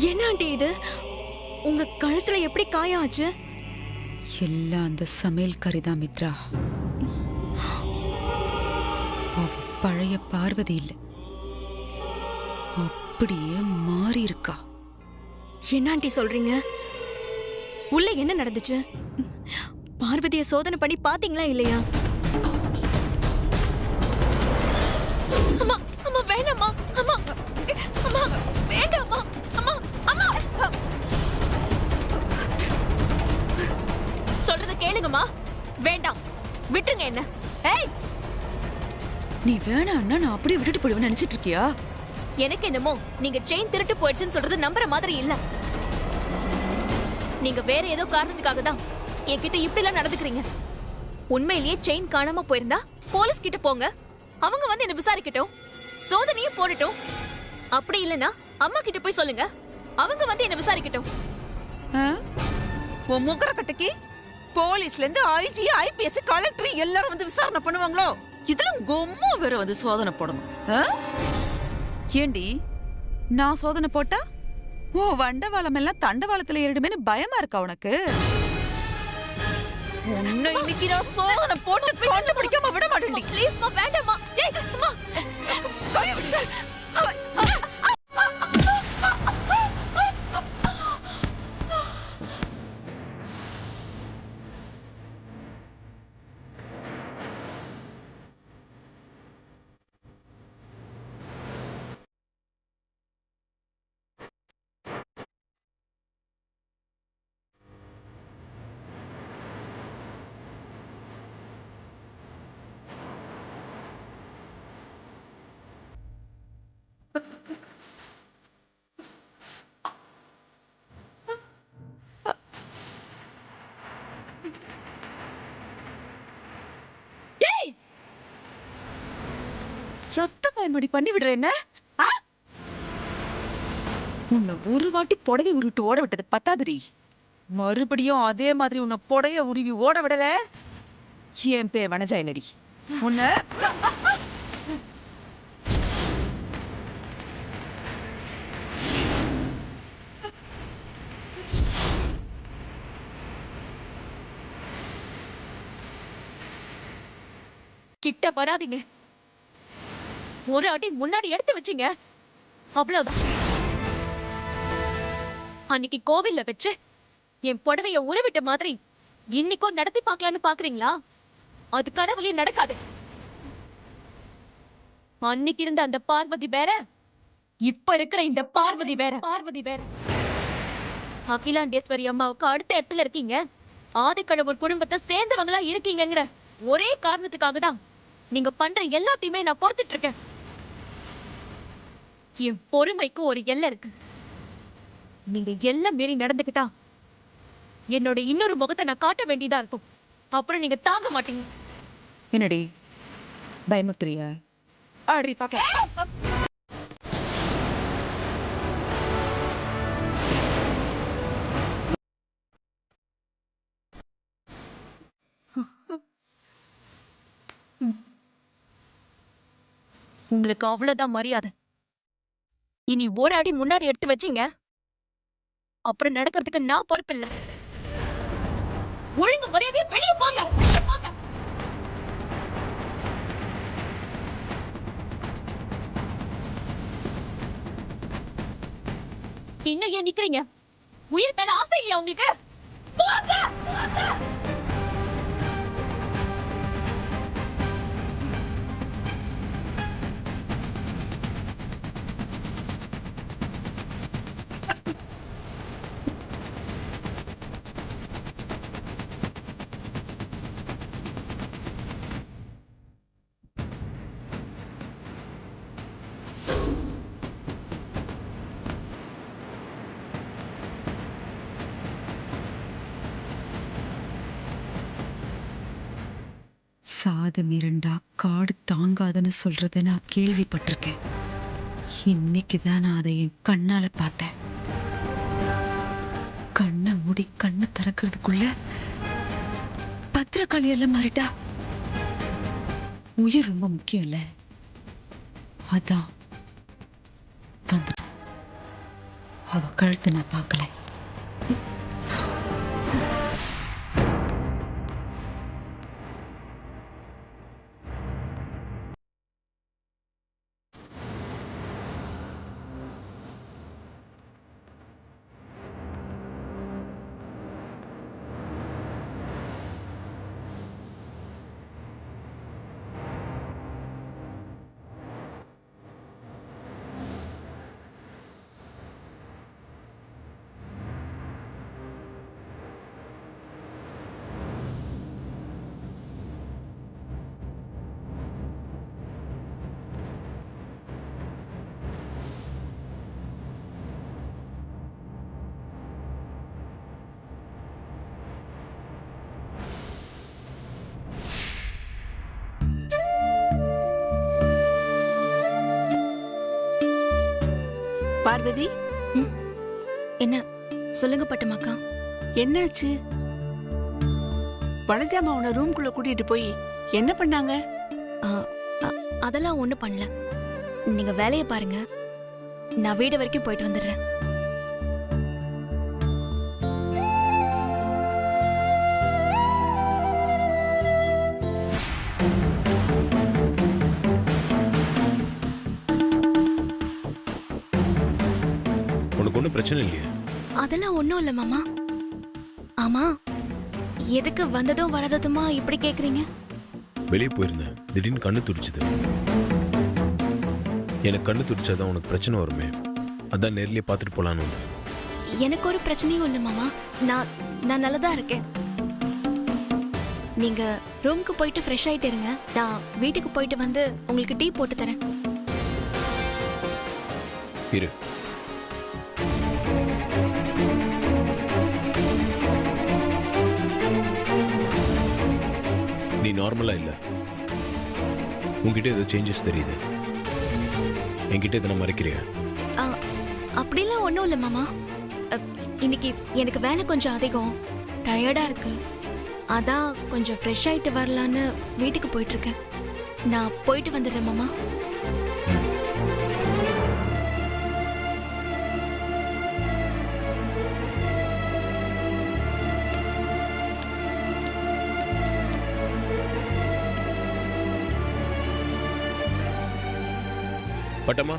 என்ன ஆண்டி இது? உங்க கழுத்துல எப்படி காயம் ஆச்சு? எல்லாம் அந்த சமையல் கறிதான் மித்ரா. அவ பழைய பார்வதி இல்ல, அப்படியே மாறி இருக்கா. என்ன ஆண்டி சொல்றீங்க? உள்ள என்ன நடந்துச்சு? பார்வதிய சோதனை பண்ணி பாத்தீங்களா இல்லையா? அம்மா அம்மா வேண்டாம்மா, அம்மா அம்மா வேண்டாம்மா, அம்மா அம்மா சொல்றத கேளுங்கம்மா. வேண்டாம், விட்டுருங்க என்ன. ஏய், நீ வேணான்னா நான் அப்படியே விட்டுட்டு போயிடுவேன்னு நினைச்சிட்டு இருக்கியா? எனக்கு என்னமோ நீங்க செயின் திருட்டு போயிடுச்சுன்னு சொல்றது நம்புற மாதிரி இல்ல. நீங்க வேற ஏதோ காரணத்துக்காக தான் என்கிட்ட இப்படி எல்லாம் நடந்துக்கிறீங்க. உண்மையிலேயே செயின் காணாம போயிருந்தா போலீஸ் கிட்ட போங்க, அவங்க வந்து என்ன விசாரிக்கட்டும், சோதனையும் போடட்டும். அப்படி இல்லனா அம்மா கிட்ட போய் சொல்லுங்க, அவங்க வந்து என்ன விசாரிக்கட்டும். உன் முகர கட்டைக்கு போலீஸ்ல இருந்து ஐஜி, ஐபிஎஸ், கலெக்டர் எல்லாரும் வந்து விசாரணை பண்ணுவாங்களோ? இதெல்லாம் கொம்மா வேற வந்து சோதனை போடணும். ஏண்டி, நான் சோதனை போட்டா ஓ வண்டவாளம் எல்லாம் தண்டவாளத்துல ஏறிடுமேன்னு பயமா இருக்கா உனக்கு? உன்னை இன்னைக்கு நான் சோதனை போட்டு கண்டுபிடிக்காம விட மாட்டேன். ப்ளீஸ் மா, வேண்டாம்மா. ஏய் அம்மா, ரத்த பயன்பாடி பண்ணி விடுற என்ன? உன்னை ஒரு வாட்டி புடவை உருவிட்டு ஓட விட்டது பத்தாதுடி, மறுபடியும் அதே மாதிரி உன்னை புடைய உருவி ஓட விடல, என் பேர் வனஜா இல்லடி. உன்னை கிட்ட வராதீங்க. ஒரு அடி முன்னாடி எடுத்து வச்சீங்க, அவ்வளவுதான். அன்னைக்கு கோவில்ல வச்சு என் புடவைய உருவிட்ட மாதிரி இன்னைக்கும் நடத்தி பார்க்கலான்னு பாக்குறீங்களா? அது கனவுலயே நடக்காது. அன்னைக்கு இருந்த அந்த பார்வதி வேற, இப்ப இருக்கிற இந்த பார்வதி வேற. அகிலாண்டேஸ்வரி அம்மாவுக்கு அடுத்த இடத்துல இருக்கீங்க, ஆதிக்கடவுள் குடும்பத்தை சேர்ந்தவங்களா இருக்கீங்கிற ஒரே காரணத்துக்காக தான் நீங்க பண்ற எல்லாத்தையுமே நான் பொறுத்துட்டு இருக்கேன். என் பொறுமைக்கு ஒரு எல்லை இருக்கு. நீங்க எல்லாம் மீறி நடந்துக்கிட்டா என்னோட இன்னொரு முகத்தை நான் காட்ட வேண்டியதா இருக்கும். அப்புறம் நீங்க தாங்க மாட்டீங்க. என்னடி பயமுத்திரியா? ஆடி பாக்க உங்களுக்கு அவ்வளவுதான் மரியாதை. இனி ஒரு அடி முன்னாடி எடுத்து வச்சீங்க, அப்புறம் நடக்கிறதுக்கு நான் பொறுப்பில்லை. ஒழுங்கு மரியாதையை வெளியே போங்க. இன்னும் ஏன் நிக்கிறீங்க? உயிர் மேல ஆசை இல்லையா உங்களுக்கு? போங்க. சாதம் இரண்டா காடு தாங்காதுன்னு சொல்றத நான் கேள்விப்பட்டிருக்கேன். இன்னைக்குதான் நான் அதை என் கண்ணால பார்த்தேன். கண்ணை மூடி கண்ணை திறக்கிறதுக்குள்ள பத்திரக்காளி எல்லாம் மாறிட்டா. உயிர் ரொம்ப முக்கியம் இல்ல, அதான் வந்துட்டேன். அவ கழுத்து நான் பார்க்கல. பார்வதி, என்ன சொல்லுங்க பட்டமாக்கா. என்னாச்சு? வனஜாமா உன்னை ரூம்குள்ள கூட்டிட்டு போய் என்ன பண்ணாங்க? அதெல்லாம் ஒண்ணும் பண்ணல. நீங்க வேலையை பாருங்க, நான் வீடு வரைக்கும் போயிட்டு வந்துடுறேன். உனக்கு ஒன்றும் பிரச்சனை இல்லையே? அதெல்லாம் ஒண்ணும் இல்ல மாமா. ஆமா, எதுக்கு வந்ததும் வரதுமா இப்படி கேக்குறீங்க? வெளியே போயிருந்தேன், திடீர்னு கண்ணு துடிச்சுது. எனக்கு கண்ணு துடிச்சாதான் உனக்கு பிரச்சனை வருமே, அதான் நேர்லயே பார்த்துட்டு போலான்னு வந்தேன். எனக்கு ஒரு பிரச்சனையும் இல்ல மாமா. நான் நல்லதா இருக்கேன். நீங்க ரூமுக்கு போயிட்டு ஃப்ரெஷ் ஆயிட்டு இருங்க. நான் வீட்டுக்கு போயிட்டு வந்து உங்களுக்கு டீ போட்டு தரேன். இரு. நீ நார்மலா இல்ல. உன்கிட்ட ஏதோ சேஞ்சஸ் தெரியுது. என்கிட்ட இதை மறைக்கிறியா? ஆ, அப்படிலாம் ஒண்ணும் இல்ல மாமா. இன்னைக்கு எனக்கு வேலை கொஞ்சம் அதிகம், டயர்டா இருக்கு. அதான் கொஞ்சம் ஃப்ரெஷ் ஆயிட்டு வரலான்னு வீட்டுக்கு போயிட்டு இருக்கேன். நான் போயிட்டு வந்துடுறேன் மாமா. பட்டம்மா,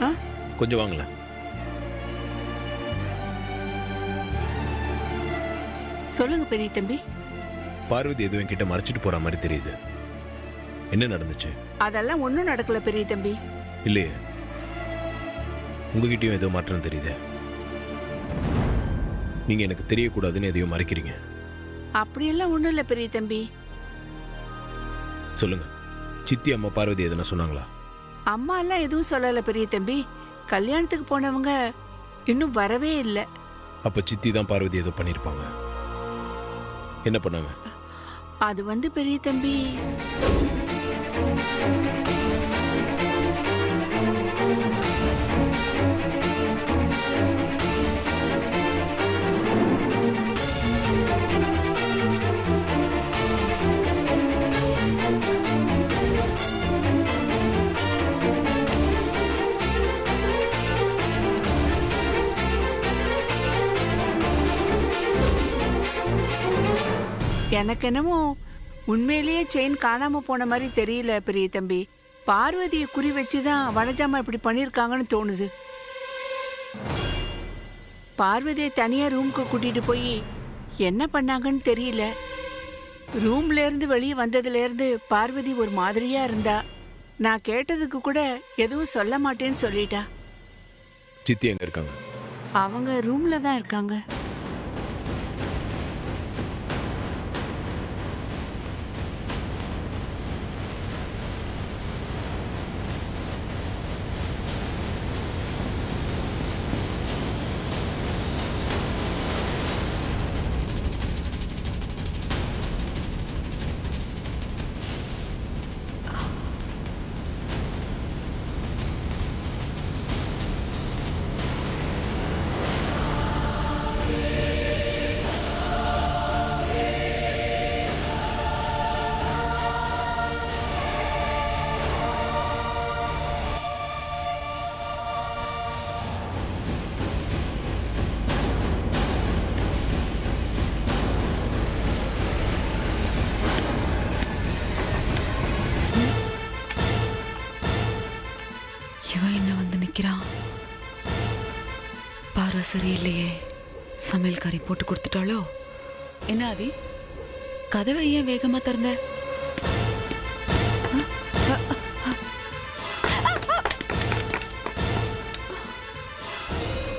ஆ? கொஞ்சம் வாங்கல. சொல்லுங்க பெரிய தம்பி. பார்வதி எதுவும் என்கிட்ட மறைச்சிட்டு போற மாதிரி தெரியுது. என்ன நடந்துச்சு? அதெல்லாம் ஒண்ணும் நடக்கல பெரிய தம்பி. இல்லையே, உங்ககிட்டயும் ஏதோ மாற்றம் தெரியுது. நீங்க எனக்கு தெரியக்கூடாதுன்னு எதையும் மறைக்கிறீங்க. அப்படியெல்லாம் ஒண்ணும் இல்ல பெரிய தம்பி. சொல்லுங்க, சித்தி அம்மா பார்வதி எதனா சொன்னாங்களா? அம்மா எல்லாம் எதுவும் சொல்லல பெரிய தம்பி. கல்யாணத்துக்கு போனவங்க இன்னும் வரவே இல்லை. அப்ப சித்தி தான் பார்வதி ஏதோ பண்ணிருப்பாங்க. என்ன பண்ணாங்க? அது வந்து பெரிய தம்பி, எனக்கு என்னமோ உண்மையிலேயே செயின் காணாம போன மாதிரி தெரியல பெரிய தம்பி. பார்வதியை குறி வச்சுதான் வனஜாமா இப்படி பண்ணிருக்காங்கன்னு தோணுது. பார்வதியை தனியா ரூமுக்கு கூட்டிட்டு போய் என்ன பண்ணாங்கன்னு தெரியல. ரூம்ல இருந்து வெளியே வந்ததுல இருந்து பார்வதி ஒரு மாதிரியா இருந்தா. நான் கேட்டதுக்கு கூட எதுவும் சொல்ல மாட்டேன்னு சொல்லிட்டா. சித்தி எங்க இருக்காங்க? அவங்க ரூம்ல தான் இருக்காங்க. சரியில்லையே, சமையல்காரி போட்டு கொடுத்துட்டாளோ? என்ன ஆதி, கதவை ஏன் வேகமா திறந்த?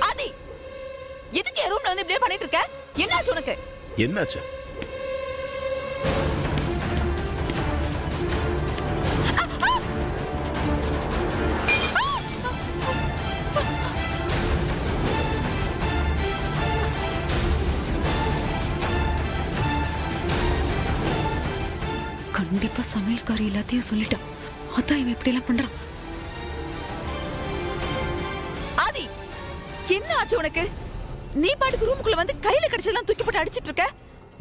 ஆதி, எதுக்கு என் ரூம்ல வந்து இப்படியே பண்ணிட்டு இருக்க? என்னாச்சு உனக்கு? என்னாச்சு? கண்டிப்பா சமையல்காரி எல்லாத்தையும் சொல்லிட்டான். அதான் இவன் இப்படி எல்லாம் பண்றான். ஆதி, என்ன ஆச்சு உனக்கு? நீ பாட்டுக்கு ரூமுக்குள்ள வந்து கையில கிடைச்சதெல்லாம் தூக்கி போட்டு அடிச்சிட்டு இருக்க.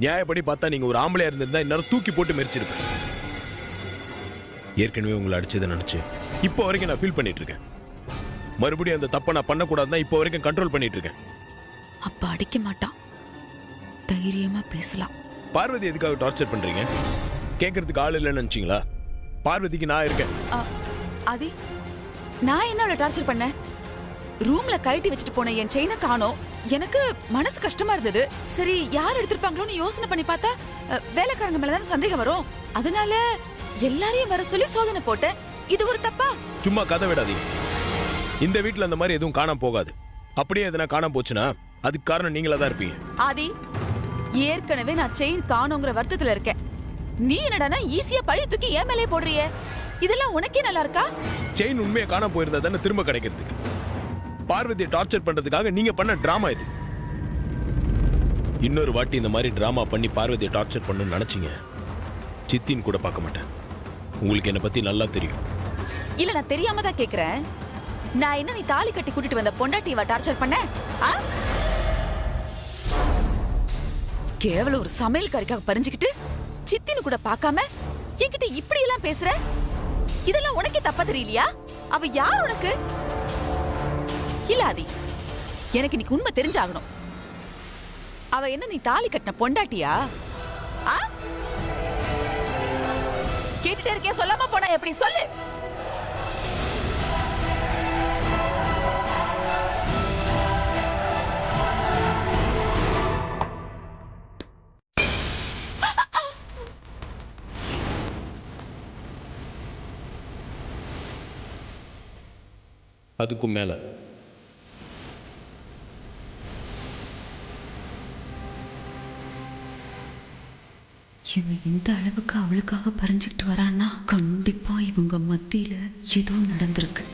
நியாயப்படி பார்த்தா நீங்க ஒரு ஆம்பளையா இருந்திருந்தா இன்னும் தூக்கி போட்டு மெரிச்சிருப்பேன். ஏற்கனவே உங்களை அடிச்சதை நினைச்சு இப்போ வரைக்கும் நான் ஃபீல் பண்ணிட்டு இருக்கேன். மறுபடியும் அந்த தப்பை நான் பண்ணக்கூடாதுதான் இப்போ வரைக்கும் கண்ட்ரோல் பண்ணிட்டு இருக்கேன். அப்ப அடிக்க மாட்டான், தைரியமா பேசலாம். பார்வதி எதுக்காக டார்ச்சர் பண்றீங்க? கேட்கறதுக்கு ஆள் இல்லைன்னு நினைச்சீங்களா? பார்வதிக்கு நான் இருக்கேன். ஆதி, நான் என்ன அவளை டார்ச்சர் பண்ணேன்? ரூம்ல கழட்டி வச்சுட்டு போன என் செயினை காணோம். எனக்கு மனசு கஷ்டமா இருந்தது. சரி, யார் எடுத்திருப்பாங்களோன்னு யோசனை பண்ணி பார்த்தா வேலைக்காரங்க மேலதானே சந்தேகம் வரும். அதனால எல்லாரையும் வர சொல்லி சோதனை போட்டேன். இது ஒரு தப்பா? சும்மா கதை விடாதீங்க. இந்த வீட்டுல அந்த மாதிரி எதுவும் காணாம போகாது. அப்படியே எதனா காணாம போச்சுன்னா அதுக்கு காரணம் நீங்களா தான் இருப்பீங்க. ஆதி, ஏற்கனவே நான் செயின் காணோங்கிற வருத்தத்துல இருக்கேன். நீ என்னடானா ஈஸியா பழி தூக்கி ஏன் மேலே போடுறியே? இதெல்லாம் உனக்கே நல்லா இருக்கா? செயின் உண்மையை காணாம போயிருந்தா தானே திரும்ப கிடைக்கிறதுக்கு. பார்வதியை டார்ச்சர் பண்றதுக்காக நீங்க பண்ண டிராமா இது. இன்னொரு வாட்டி இந்த மாதிரி டிராமா பண்ணி பார்வதியை டார்ச்சர் பண்ணணும்னு நினைச்சீங்க, சித்தின்னு கூட பார்க்க மாட்டேன். உங்களுக்கு என்னை பத்தி நல்லா தெரியும். இல்ல, நான் தெரியாம தான் கேக்குறேன். நான் என்ன நீ தாலி கட்டி கூட்டிட்டு வந்த பொண்டாட்டிவா டார்ச்சர் பண்ண? கேவலம் ஒரு சமையல்காரிக்காக பறிஞ்சுக்கிட்டு சித்தின்னு கூட பார்க்காம என்கிட்ட இப்படி எல்லாம் பேசுற? இதெல்லாம் உனக்கே தப்பா தெரியலையா? அவ யார் உனக்கு? இல்ல ஆதி, எனக்கு இன்னைக்கு உண்மை தெரிஞ்சாகணும். அவ என்ன நீ தாலி கட்டின பொண்டாட்டியா? கேட்டுட்டே இருக்கே, சொல்லாம போனா எப்படி? சொல்லு. அதுக்கும் மேல இவன் இந்த அளவுக்கு அவளுக்காக பறிஞ்சுக்கிட்டு வரான்னா கண்டிப்பா இவங்க மத்தியில ஏதோ நடந்திருக்கு.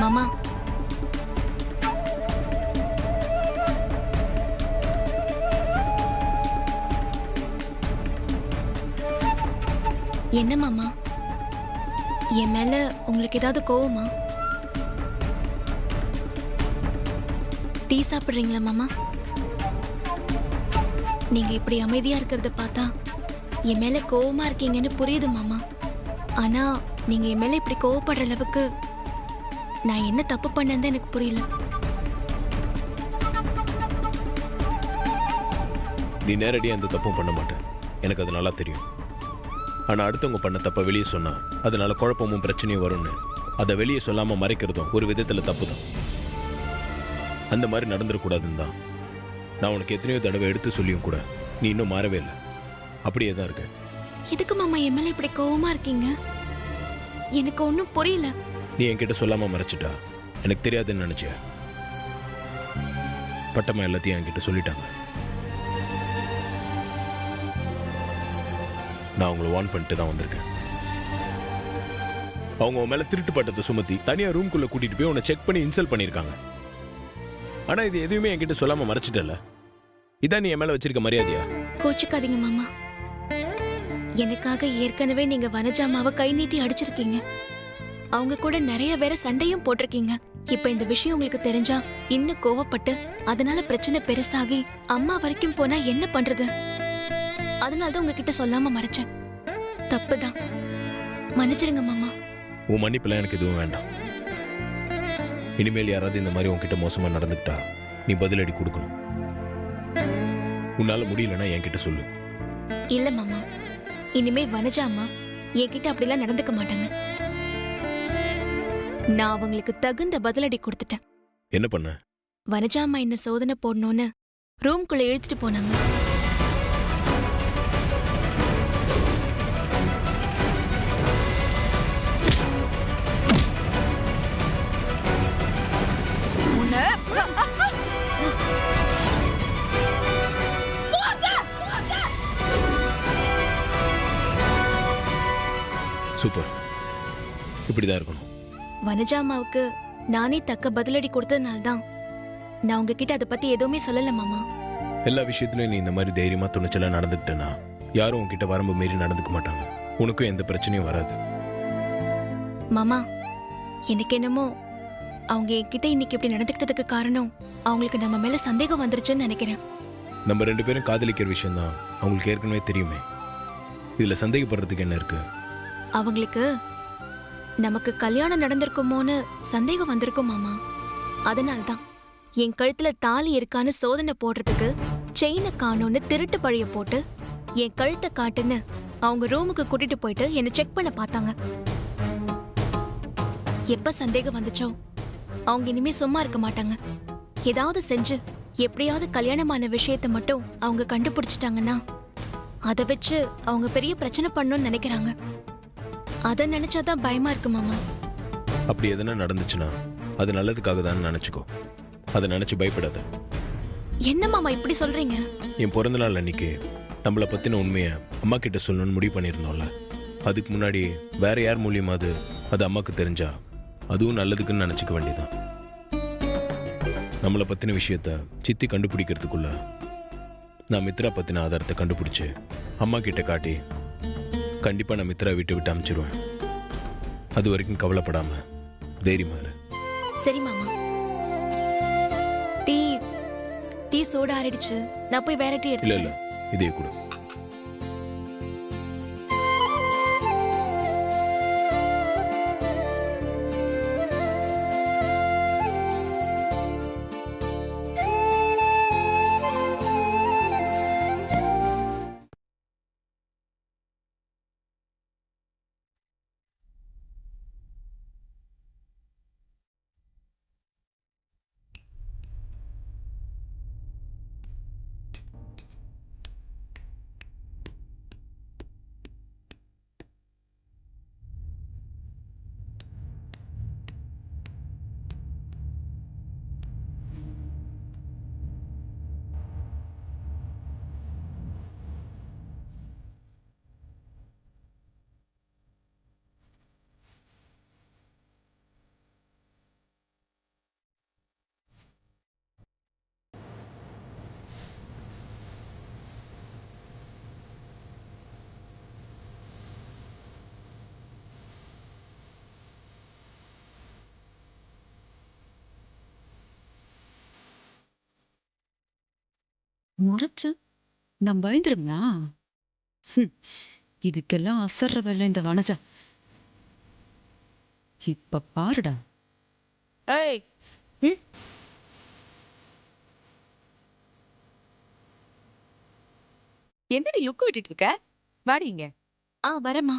மாமா, என்ன மாமா, என் மேல உங்களுக்கு ஏதாவது கோவமா? டீ சாப்பிடுறீங்களா மாமா? நீங்க இப்படி அமைதியா இருக்கிறத பார்த்தா என் மேல கோவமா இருக்கீங்கன்னு புரியுது மாமா. ஆனா நீங்க என் மேல இப்படி கோவப்படுற அளவுக்கு நான் என்ன தப்பு பண்ணேன்னு எனக்கு புரியல. நீ நேரடியாக எந்த தப்பும் பண்ண மாட்டேன், எனக்கு அது நல்லா தெரியும். ஆனால் அடுத்தவங்க பண்ண தப்பை வெளியே சொன்னா அதனால குழப்பமும் பிரச்சனையும் வரும்னு அதை வெளியே சொல்லாம மறைக்கிறதும் ஒரு விதத்தில் தப்பு தான். அந்த மாதிரி நடந்துடக்கூடாதுன்னு தான் நான் உனக்கு எத்தனையோ தடவை எடுத்து சொல்லியும் கூட நீ இன்னும் மாறவே இல்லை. அப்படியே தான் இருக்க. எதுக்கு மாமா என் மேல இப்படி கோவமா இருக்கீங்க? எனக்கு ஒன்றும் புரியல. நீ என்கிட்ட சொல்லாம மறைச்சிட்டா எனக்கு தெரியாதுன்னு நினைச்சியா? பட்டமா எல்லாத்தையும் என்கிட்ட சொல்லிட்டாங்க. நான் அவங்கள வார்ன் பண்ணிட்டு தான் வந்திருக்கேன். அவங்க உன் மேல திருட்டு பட்டத்தை சுமத்தி தனியா ரூம்குள்ள கூட்டிட்டு போய் உன்னை செக் பண்ணி இன்சல்ட் பண்ணிருக்காங்க. ஆனா இது எதுவுமே என்கிட்ட சொல்லாம மறைச்சிட்டல. இதான் நீ என் மேல வச்சிருக்க மரியாதையா? கோச்சுக்காதீங்க மாமா. எனக்காக ஏற்கனவே நீங்க வனஜாமாவை கை நீட்டி அடிச்சிருக்கீங்க. அவங்க கூட நிறைய வேற சண்டையும் போட்டிருக்கீங்க. இப்ப இந்த விஷயம் உங்களுக்கு தெரிஞ்சா இன்னும் கோவப்பட்டு அதனால பிரச்சனை பெருசாகி அம்மா வரைக்கும் போனா என்ன பண்றது? அதனாலதான் உங்ககிட்ட சொல்லாம மறைச்சேன். தப்புதான், மன்னிச்சிருங்க மாமா. உன் மன்னிப்புலாம் எனக்கு எதுவும் வேண்டாம். இனிமேல் யாராவது இந்த மாதிரி உன்கிட்ட மோசமா நடந்துக்கிட்டா நீ பதிலடி கொடுக்கணும். உன்னால முடியலன்னா என்கிட்ட சொல்லு. இல்ல மாமா, இனிமே வனஜா அம்மா என்கிட்ட அப்படிலாம் நடந்துக்க மாட்டாங்க. நான் அவங்களுக்கு தகுந்த பதிலடி கொடுத்துட்டேன். என்ன பண்ண? வனஜா அம்மா என்ன சோதனை போடணும்னு ரூம்குள்ள இழுத்துட்டு போனாங்க. சூப்பர், இப்படிதான் இருக்கணும். வனஜா அம்மாவுக்கு நானே தக்க பதிலடி கொடுத்ததுனால தான் நான் உங்ககிட்ட அதை பத்தி எதுவுமே சொல்லல மாமா. எல்லா விஷயத்துலயும் நீ இந்த மாதிரி தைரியமா துணிச்சலா நடந்துக்கிட்டேன்னா யாரும் உன்கிட்ட வரம்பு மீறி நடந்துக்க மாட்டாங்க. உனக்கும் எந்த பிரச்சனையும் வராது. மாமா, எனக்கு என்னமோ அவங்க என்கிட்ட இன்னைக்கு இப்படி நடந்துக்கிட்டதுக்கு காரணம் அவங்களுக்கு நம்ம மேல சந்தேகம் வந்துருச்சுன்னு நினைக்கிறேன். நம்ம 2 பேரும் காதலிக்கிற விஷயம் தான் அவங்களுக்கு ஏற்கனவே தெரியுமே. இதுல சந்தேகப்படுறதுக்கு என்ன இருக்கு? அவங்களுக்கு நமக்கு கல்யாணம் நடந்திருக்குமோன்னு சந்தேகம் வந்திருக்கும் மாமா. அதனால்தான் என் கழுத்துல தாலி இருக்கான்னு சோதனை போடுறதுக்கு செயினை காணோன்னு திருட்டு பழிய போட்டு என் கழுத்தை காட்டுன்னு அவங்க ரூமுக்கு கூட்டிட்டு போயிட்டு என்னை செக் பண்ண பார்த்தாங்க. எப்ப சந்தேகம் வந்துச்சோ அவங்க இனிமே சும்மா இருக்க மாட்டாங்க. ஏதாவது செஞ்சு எப்படியாவது கல்யாணமான விஷயத்த மட்டும் அவங்க கண்டுபிடிச்சிட்டாங்கன்னா அதை வச்சு அவங்க பெரிய பிரச்சனை பண்ணணும்னு நினைக்கிறாங்க. அதை நினைச்சாதான் பயமா இருக்கு மாமா. அப்படி எதனா நடந்துச்சுன்னா அது நல்லதுக்காக தான் நினைச்சுக்கோ. அதை நினைச்சு பயப்படாத. என்ன மாமா இப்படி சொல்றீங்க? என் பிறந்த நாள் அன்னைக்கு நம்மளை பத்தின உண்மையை அம்மா கிட்ட சொல்லணும்னு முடிவு பண்ணியிருந்தோம்ல. அதுக்கு முன்னாடி வேற யார் மூலியமாவது அது அம்மாக்கு தெரிஞ்சா அதுவும் நல்லதுக்குன்னு நினைச்சுக்க வேண்டியதான். நம்மளை பத்தின விஷயத்த சித்தி கண்டுபிடிக்கிறதுக்குள்ள நான் மித்ரா பத்தின ஆதாரத்தை கண்டுபிடிச்சு அம்மா கிட்ட காட்டி கண்டிப்பா நான் மித்ரா விட்டு அனுப்பிச்சிருவேன். அது வரைக்கும் கவலைப்படாம தைரியமா இரு. சரி மாமா. டீ டீ சோடா ஆறிடுச்சு. நான் போய் வேற டீ இல்ல எடுத்து. இல்ல, இதே கூட. முறைச்சு நான் பயந்துருங்களா? இதுக்கெல்லாம் அசர்ற வேலை இந்த வனஜா. இப்ப பாருடா. ஏய், என்னடி லுக்கு விட்டுட்டு இருக்க? வாடிங்க. வரமா.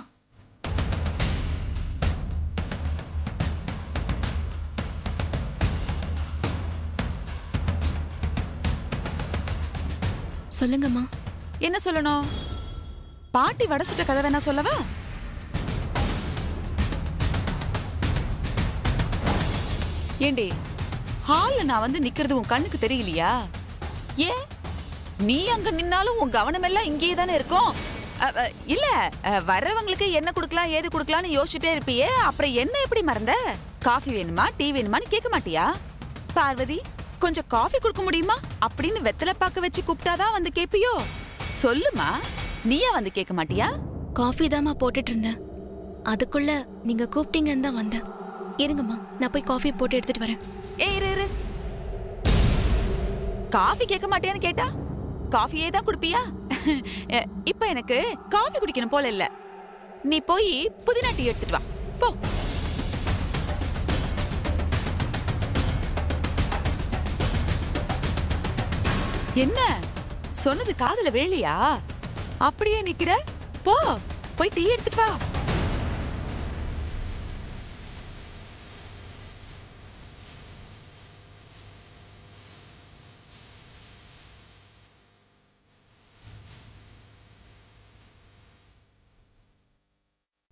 சொல்லுங்கம்மா. என்ன சொல்லணும்? பாட்டி வடை சுட்ட கதை வேணா சொல்லவா? ஏண்டி, ஹால்ல நான் வந்து நிக்கிறது உன் கண்ணுக்கு தெரியலையா? ஏன் நீ அங்க நின்னாலும் உன் கவனம் எல்லாம் இங்கேயே தானே இருக்கும். இல்ல, வர்றவங்களுக்கு என்ன கொடுக்கலாம் ஏது கொடுக்கலாம்னு யோசிச்சுட்டே இருப்பியே, அப்புறம் என்ன எப்படி மறந்த? காஃபி வேணுமா டீ வேணுமான்னு கேட்க மாட்டியா? பார்வதி, கொஞ்சம் காஃபி கொடுக்க முடியுமா அப்படின்னு வெத்தலை பாக்க வச்சு கூப்பிட்டாதான் வந்து கேப்பியோ? சொல்லுமா, நீயா வந்து கேட்க மாட்டியா? காஃபி தாம்மா போட்டுட்டு இருந்தேன். அதுக்குள்ள நீங்க கூப்பிட்டீங்கன்னு தான் வந்தேன். இருங்கம்மா, நான் போய் காஃபி போட்டு எடுத்துட்டு வரேன். இரு. காஃபி கேட்க மாட்டியான்னு கேட்டா காஃபியே தான் குடிப்பியா? இப்ப எனக்கு காஃபி குடிக்கணும் போல இல்ல. நீ போய் புதினா டீ எடுத்துட்டு வா போ. என்ன சொன்னது காதுல வேலையா? அப்படியே நிக்கிற? போ, போய் டீ எடுத்துட்டு வா.